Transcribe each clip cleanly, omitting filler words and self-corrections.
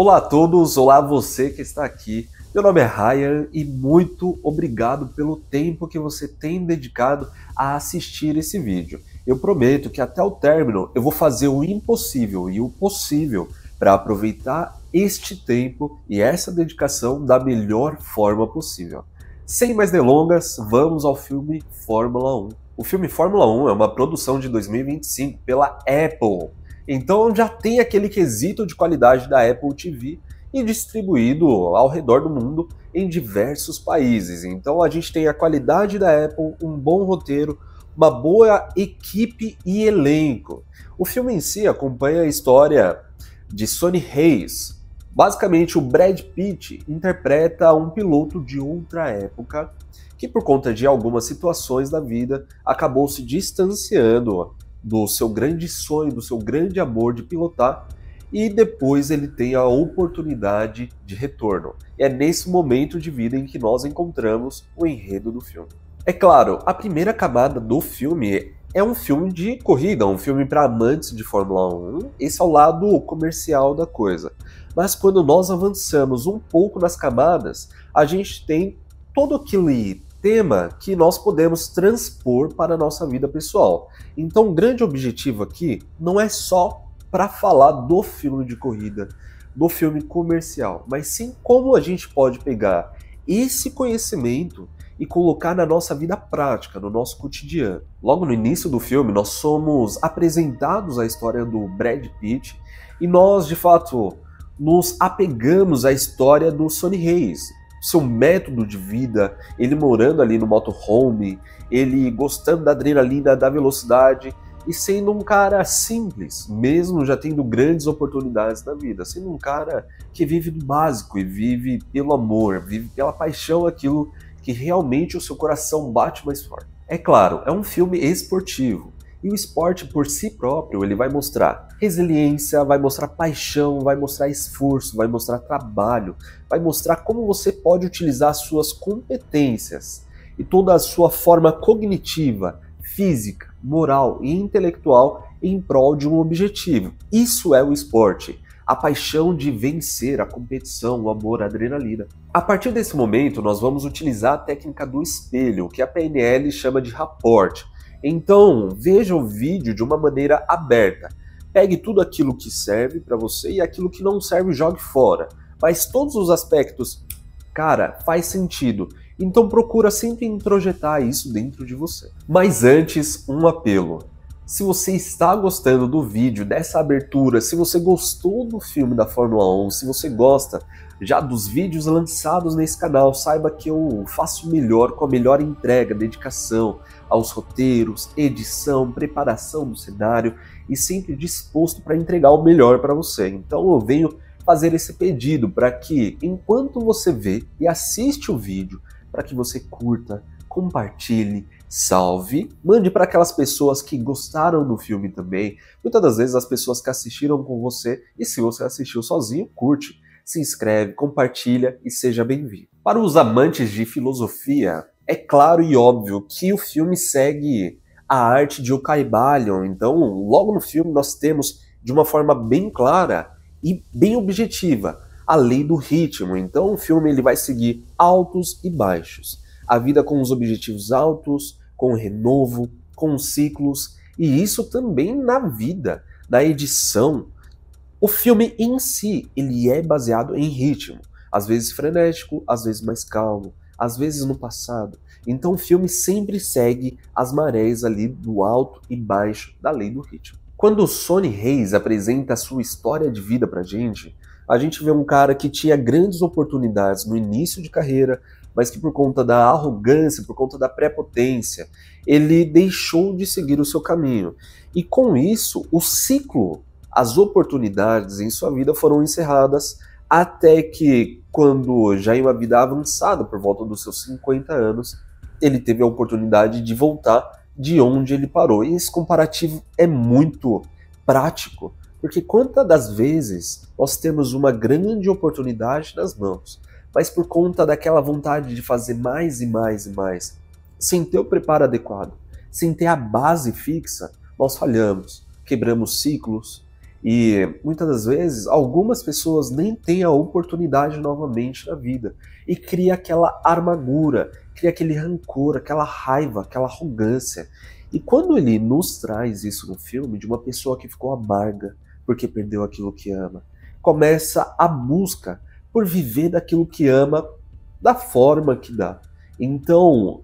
Olá a todos, olá a você que está aqui. Meu nome é Ryan e muito obrigado pelo tempo que você tem dedicado a assistir esse vídeo. Eu prometo que até o término eu vou fazer o impossível e o possível para aproveitar este tempo e essa dedicação da melhor forma possível. Sem mais delongas, vamos ao filme Fórmula 1. O filme Fórmula 1 é uma produção de 2025 pela Apple. Então já tem aquele quesito de qualidade da Apple TV e distribuído ao redor do mundo em diversos países. Então a gente tem a qualidade da Apple, um bom roteiro, uma boa equipe e elenco. O filme em si acompanha a história de Sonny Hayes. Basicamente, o Brad Pitt interpreta um piloto de outra época que, por conta de algumas situações da vida, acabou se distanciando do seu grande sonho, do seu grande amor de pilotar, e depois ele tem a oportunidade de retorno. E é nesse momento de vida em que nós encontramos o enredo do filme. É claro, a primeira camada do filme é um filme de corrida, um filme para amantes de Fórmula 1, esse é o lado comercial da coisa. Mas quando nós avançamos um pouco nas camadas, a gente tem todo aquele tema que nós podemos transpor para a nossa vida pessoal. Então, o grande objetivo aqui não é só para falar do filme de corrida, do filme comercial, mas sim como a gente pode pegar esse conhecimento e colocar na nossa vida prática, no nosso cotidiano. Logo no início do filme, nós somos apresentados à história do Brad Pitt e nós, de fato, nos apegamos à história do Sonny Hayes, seu método de vida, ele morando ali no motorhome, ele gostando da adrenalina, da velocidade e sendo um cara simples, mesmo já tendo grandes oportunidades na vida, sendo um cara que vive do básico e vive pelo amor, vive pela paixão, aquilo que realmente o seu coração bate mais forte. É claro, é um filme esportivo, e o esporte por si próprio, ele vai mostrar resiliência, vai mostrar paixão, vai mostrar esforço, vai mostrar trabalho, vai mostrar como você pode utilizar suas competências e toda a sua forma cognitiva, física, moral e intelectual em prol de um objetivo. Isso é o esporte. A paixão de vencer, a competição, o amor, a adrenalina. A partir desse momento, nós vamos utilizar a técnica do espelho, que a PNL chama de rapport. Então, veja o vídeo de uma maneira aberta. Pegue tudo aquilo que serve para você e aquilo que não serve, jogue fora. Mas todos os aspectos, cara, faz sentido. Então procura sempre introjetar isso dentro de você. Mas antes, um apelo. Se você está gostando do vídeo, dessa abertura, se você gostou do filme da Fórmula 1, se você gosta já dos vídeos lançados nesse canal, saiba que eu faço melhor, com a melhor entrega, dedicação aos roteiros, edição, preparação do cenário e sempre disposto para entregar o melhor para você. Então eu venho fazer esse pedido para que, enquanto você vê e assiste o vídeo, para que você curta, compartilhe, salve, mande para aquelas pessoas que gostaram do filme também. Muitas das vezes as pessoas que assistiram com você, e se você assistiu sozinho, curte, se inscreve, compartilha e seja bem-vindo. Para os amantes de filosofia, é claro e óbvio que o filme segue a arte de Okay Balion. Então, logo no filme nós temos, de uma forma bem clara e bem objetiva, a lei do ritmo. Então, o filme ele vai seguir altos e baixos. A vida com os objetivos altos, com o renovo, com os ciclos, e isso também na vida, na edição. O filme em si, ele é baseado em ritmo, às vezes frenético, às vezes mais calmo, às vezes no passado. Então o filme sempre segue as marés ali do alto e baixo da lei do ritmo. Quando o Sonny Hayes apresenta a sua história de vida pra gente, a gente vê um cara que tinha grandes oportunidades no início de carreira, mas que por conta da arrogância, por conta da prepotência, ele deixou de seguir o seu caminho. E com isso, o ciclo, as oportunidades em sua vida foram encerradas até que, quando já em uma vida avançada, por volta dos seus 50 anos, ele teve a oportunidade de voltar de onde ele parou. E esse comparativo é muito prático, porque quantas das vezes nós temos uma grande oportunidade nas mãos, mas por conta daquela vontade de fazer mais e mais e mais, sem ter o preparo adequado, sem ter a base fixa, nós falhamos, quebramos ciclos E muitas das vezes, algumas pessoas nem têm a oportunidade novamente na vida e cria aquela amargura, cria aquele rancor, aquela raiva, aquela arrogância. E quando ele nos traz isso no filme, de uma pessoa que ficou amarga porque perdeu aquilo que ama, começa a busca por viver daquilo que ama da forma que dá. Então,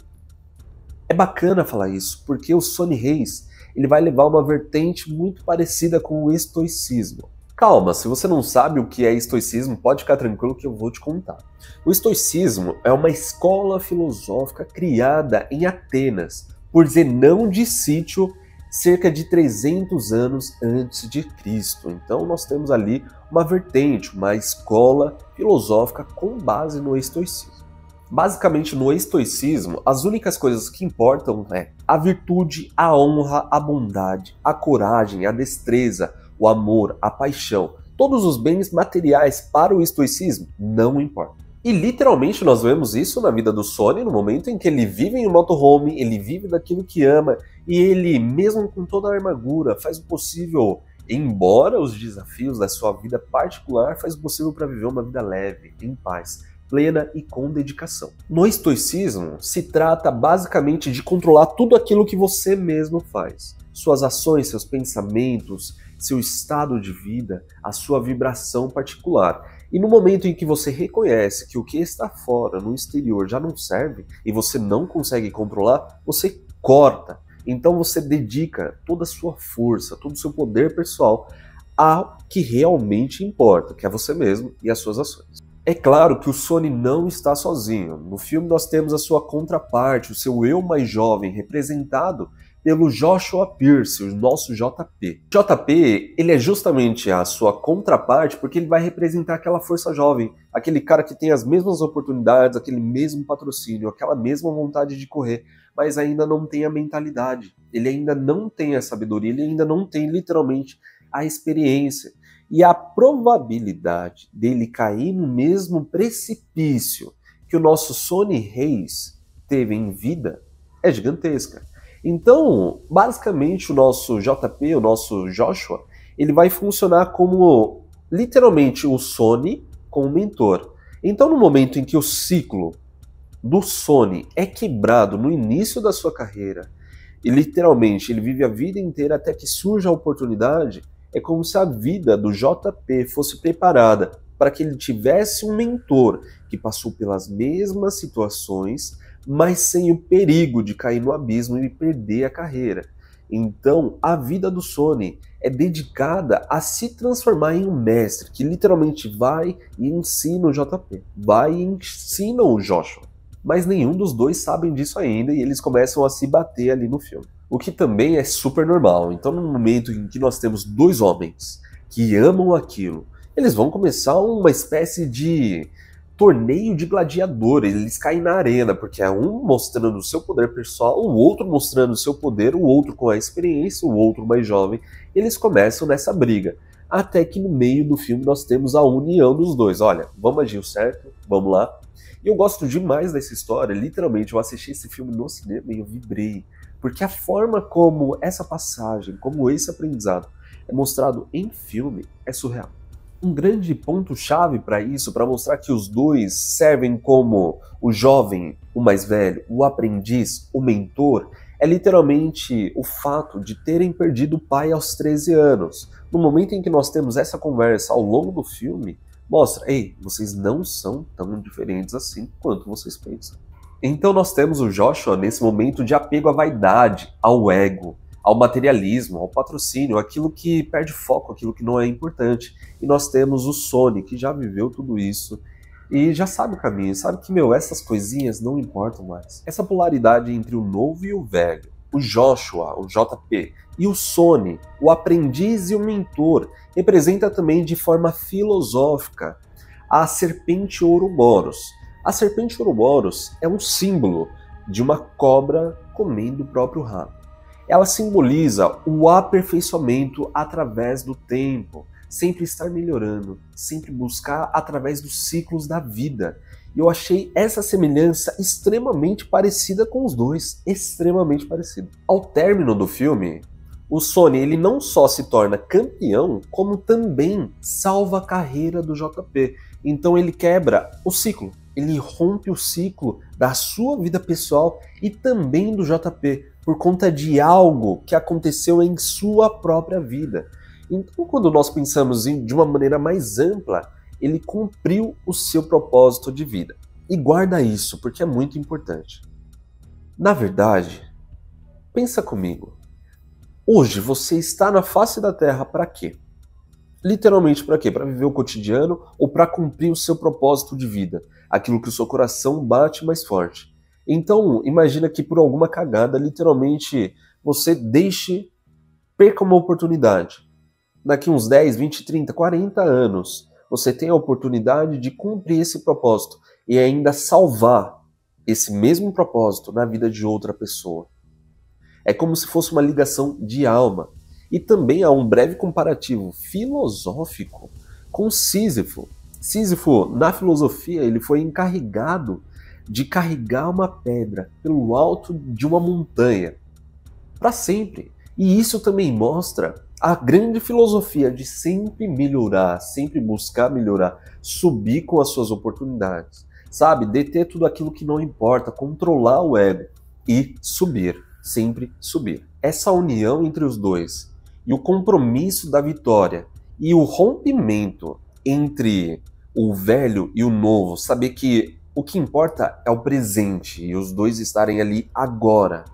é bacana falar isso, porque o Sonny Hayes, ele vai levar uma vertente muito parecida com o estoicismo. Calma, se você não sabe o que é estoicismo, pode ficar tranquilo que eu vou te contar. O estoicismo é uma escola filosófica criada em Atenas por Zenão de Sítio, cerca de 300 anos antes de Cristo. Então nós temos ali uma vertente, uma escola filosófica com base no estoicismo. Basicamente, no estoicismo, as únicas coisas que importam é a virtude, a honra, a bondade, a coragem, a destreza, o amor, a paixão. Todos os bens materiais para o estoicismo não importam. E literalmente nós vemos isso na vida do Sonny no momento em que ele vive em um motorhome, ele vive daquilo que ama e ele, mesmo com toda a amargura, faz o possível, embora os desafios da sua vida particular, faz o possível para viver uma vida leve, em paz, plena e com dedicação. No estoicismo, se trata basicamente de controlar tudo aquilo que você mesmo faz. Suas ações, seus pensamentos, seu estado de vida, a sua vibração particular. E no momento em que você reconhece que o que está fora, no exterior, já não serve e você não consegue controlar, você corta. Então você dedica toda a sua força, todo o seu poder pessoal ao que realmente importa, que é você mesmo e as suas ações. É claro que o Sonny não está sozinho. No filme nós temos a sua contraparte, o seu eu mais jovem, representado pelo Joshua Pierce, o nosso JP. JP, ele é justamente a sua contraparte porque ele vai representar aquela força jovem, aquele cara que tem as mesmas oportunidades, aquele mesmo patrocínio, aquela mesma vontade de correr, mas ainda não tem a mentalidade, ele ainda não tem a sabedoria, ele ainda não tem literalmente a experiência. E a probabilidade dele cair no mesmo precipício que o nosso Sonny Hayes teve em vida é gigantesca. Então, basicamente, o nosso JP, o nosso Joshua, ele vai funcionar como, literalmente, o Sonny com o mentor. Então, no momento em que o ciclo do Sonny é quebrado no início da sua carreira, e literalmente ele vive a vida inteira até que surja a oportunidade, é como se a vida do JP fosse preparada para que ele tivesse um mentor que passou pelas mesmas situações, mas sem o perigo de cair no abismo e perder a carreira. Então, a vida do Sonny é dedicada a se transformar em um mestre, que literalmente vai e ensina o JP, vai e ensina o Joshua. Mas nenhum dos dois sabem disso ainda e eles começam a se bater ali no filme. O que também é super normal. Então, no momento em que nós temos dois homens que amam aquilo, eles vão começar uma espécie de torneio de gladiadores, eles caem na arena, porque é um mostrando o seu poder pessoal, o outro mostrando o seu poder, o outro com a experiência, o outro mais jovem, eles começam nessa briga. Até que no meio do filme nós temos a união dos dois. Olha, vamos agir certo, vamos lá. E eu gosto demais dessa história, literalmente, eu assisti esse filme no cinema e eu vibrei, porque a forma como essa passagem, como esse aprendizado é mostrado em filme, é surreal. Um grande ponto-chave para isso, para mostrar que os dois servem como o jovem, o mais velho, o aprendiz, o mentor, é literalmente o fato de terem perdido o pai aos 13 anos. No momento em que nós temos essa conversa ao longo do filme, mostra, ei, vocês não são tão diferentes assim quanto vocês pensam. Então nós temos o Joshua nesse momento de apego à vaidade, ao ego, ao materialismo, ao patrocínio, aquilo que perde foco, aquilo que não é importante. E nós temos o Sonny, que já viveu tudo isso e já sabe o caminho, sabe que, essas coisinhas não importam mais. Essa polaridade entre o novo e o velho, o Joshua, o JP, e o Sonny, o aprendiz e o mentor, representa também de forma filosófica a serpente Ouroboros. A serpente Ouroboros é um símbolo de uma cobra comendo o próprio rabo. Ela simboliza o aperfeiçoamento através do tempo, sempre estar melhorando, sempre buscar através dos ciclos da vida. E eu achei essa semelhança extremamente parecida com os dois, extremamente parecida. Ao término do filme, o Sony ele não só se torna campeão, como também salva a carreira do JP. Então ele quebra o ciclo, ele rompe o ciclo da sua vida pessoal e também do JP, por conta de algo que aconteceu em sua própria vida. Então, quando nós pensamos de uma maneira mais ampla, ele cumpriu o seu propósito de vida. E guarda isso, porque é muito importante. Na verdade, pensa comigo. Hoje você está na face da Terra para quê? Literalmente para quê? Para viver o cotidiano ou para cumprir o seu propósito de vida? Aquilo que o seu coração bate mais forte. Então, imagina que por alguma cagada, literalmente, você perca uma oportunidade. Daqui uns 10, 20, 30, 40 anos, você tem a oportunidade de cumprir esse propósito e ainda salvar esse mesmo propósito na vida de outra pessoa. É como se fosse uma ligação de alma. E também há um breve comparativo filosófico com Sísifo. Sísifo, na filosofia, ele foi encarregado de carregar uma pedra pelo alto de uma montanha para sempre. E isso também mostra a grande filosofia de sempre melhorar, sempre buscar melhorar, subir com as suas oportunidades, sabe? Deter tudo aquilo que não importa, controlar o ego e subir, sempre subir. Essa união entre os dois e o compromisso da vitória e o rompimento entre o velho e o novo, saber que o que importa é o presente e os dois estarem ali agora,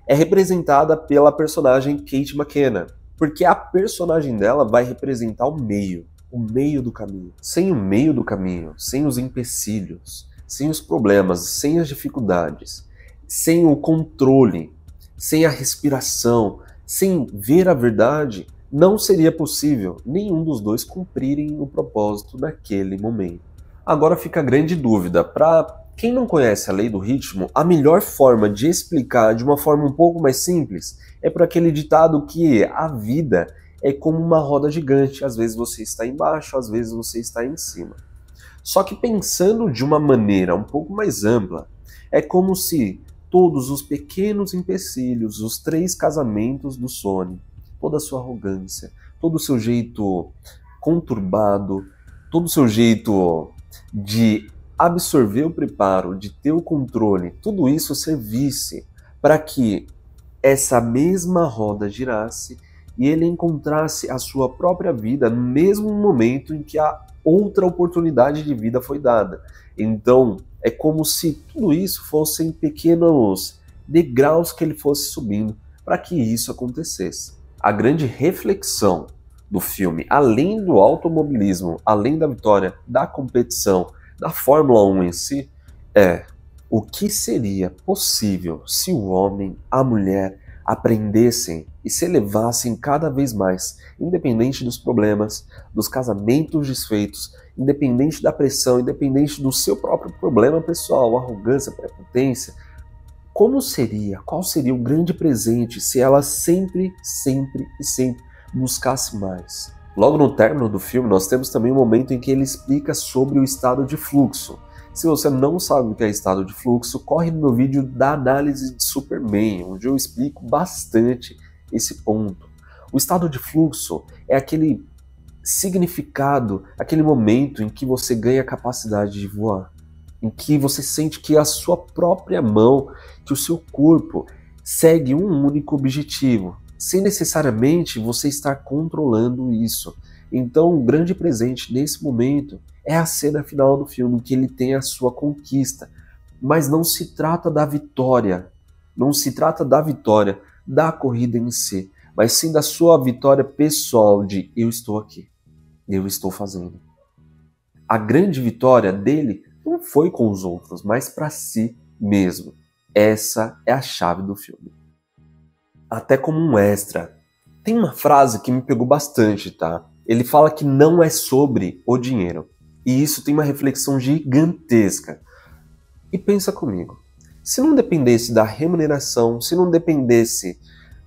é representada pela personagem Kate McKinnon, porque a personagem dela vai representar o meio do caminho. Sem o meio do caminho, sem os empecilhos, sem os problemas, sem as dificuldades, sem o controle, sem a respiração, sem ver a verdade, não seria possível nenhum dos dois cumprirem o propósito naquele momento. Agora fica a grande dúvida, para quem não conhece a lei do ritmo, a melhor forma de explicar de uma forma um pouco mais simples é por aquele ditado que a vida é como uma roda gigante, às vezes você está embaixo, às vezes você está em cima. Só que pensando de uma maneira um pouco mais ampla, é como se todos os pequenos empecilhos, os 3 casamentos do Sony, toda a sua arrogância, todo o seu jeito conturbado, todo o seu jeito de absorver o preparo, de ter o controle, tudo isso servisse para que essa mesma roda girasse e ele encontrasse a sua própria vida no mesmo momento em que a outra oportunidade de vida foi dada. Então, é como se tudo isso fossem pequenos degraus que ele fosse subindo para que isso acontecesse. A grande reflexão do filme, além do automobilismo, além da vitória, da competição, da Fórmula 1 em si, é o que seria possível se o homem, a mulher, aprendessem e se elevassem cada vez mais, independente dos problemas, dos casamentos desfeitos, independente da pressão, independente do seu próprio problema pessoal, arrogância, prepotência. Como seria, qual seria o grande presente se ela sempre buscasse mais? Logo no término do filme, nós temos também um momento em que ele explica sobre o estado de fluxo. Se você não sabe o que é estado de fluxo, corre no meu vídeo da análise de Superman, onde eu explico bastante esse ponto. O estado de fluxo é aquele significado, aquele momento em que você ganha a capacidade de voar, em que você sente que a sua própria mão, que o seu corpo segue um único objetivo, sem necessariamente você estar controlando isso. Então, um grande presente nesse momento é a cena final do filme, em que ele tem a sua conquista. Mas não se trata da vitória, não se trata da vitória da corrida em si, mas sim da sua vitória pessoal de eu estou aqui, eu estou fazendo. A grande vitória dele não foi com os outros, mas para si mesmo. Essa é a chave do filme. Até como um extra, tem uma frase que me pegou bastante, tá? Ele fala que não é sobre o dinheiro. E isso tem uma reflexão gigantesca. E pensa comigo, se não dependesse da remuneração, se não dependesse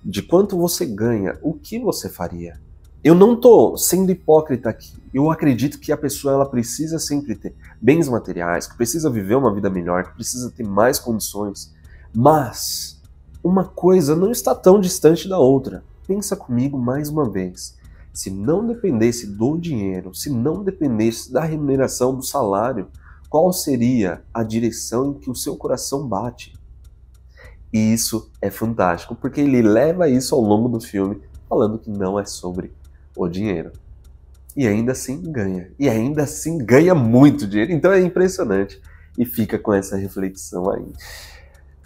de quanto você ganha, o que você faria? Eu não estou sendo hipócrita aqui. Eu acredito que a pessoa ela precisa sempre ter bens materiais, que precisa viver uma vida melhor, que precisa ter mais condições. Mas uma coisa não está tão distante da outra. pensa comigo mais uma vez. Se não dependesse do dinheiro, se não dependesse da remuneração, do salário, qual seria a direção em que o seu coração bate? E isso é fantástico, porque ele leva isso ao longo do filme, falando que não é sobre o dinheiro. E ainda assim ganha. E ainda assim ganha muito dinheiro. Então é impressionante. E fica com essa reflexão aí.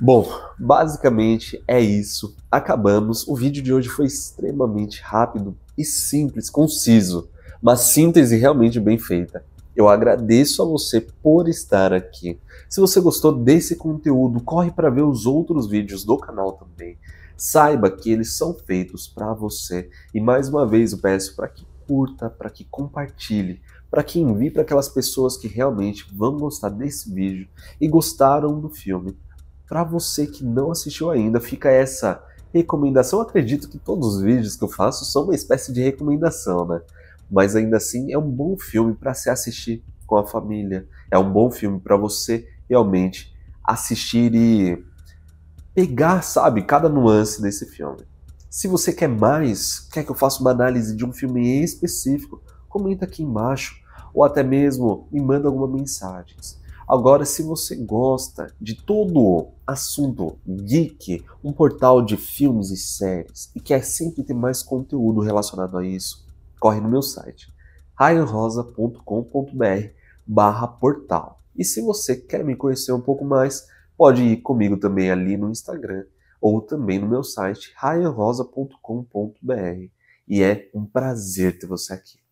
Bom, basicamente é isso. Acabamos. O vídeo de hoje foi extremamente rápido e simples, conciso. Uma síntese realmente bem feita. Eu agradeço a você por estar aqui. Se você gostou desse conteúdo, corre para ver os outros vídeos do canal também. Saiba que eles são feitos para você. E mais uma vez eu peço para que curta, para que compartilhe, para que envie para aquelas pessoas que realmente vão gostar desse vídeo e gostaram do filme. Para você que não assistiu ainda, fica essa recomendação. Eu acredito que todos os vídeos que eu faço são uma espécie de recomendação, né? Mas ainda assim é um bom filme para se assistir com a família. É um bom filme para você realmente assistir e pegar, sabe, cada nuance desse filme. Se você quer mais, quer que eu faça uma análise de um filme específico, comenta aqui embaixo ou até mesmo me manda alguma mensagem. Agora, se você gosta de todo assunto geek, um portal de filmes e séries e quer sempre ter mais conteúdo relacionado a isso, corre no meu site ryanrosa.com.br/portal. E se você quer me conhecer um pouco mais, pode ir comigo também ali no Instagram ou também no meu site ryanrosa.com.br. E é um prazer ter você aqui.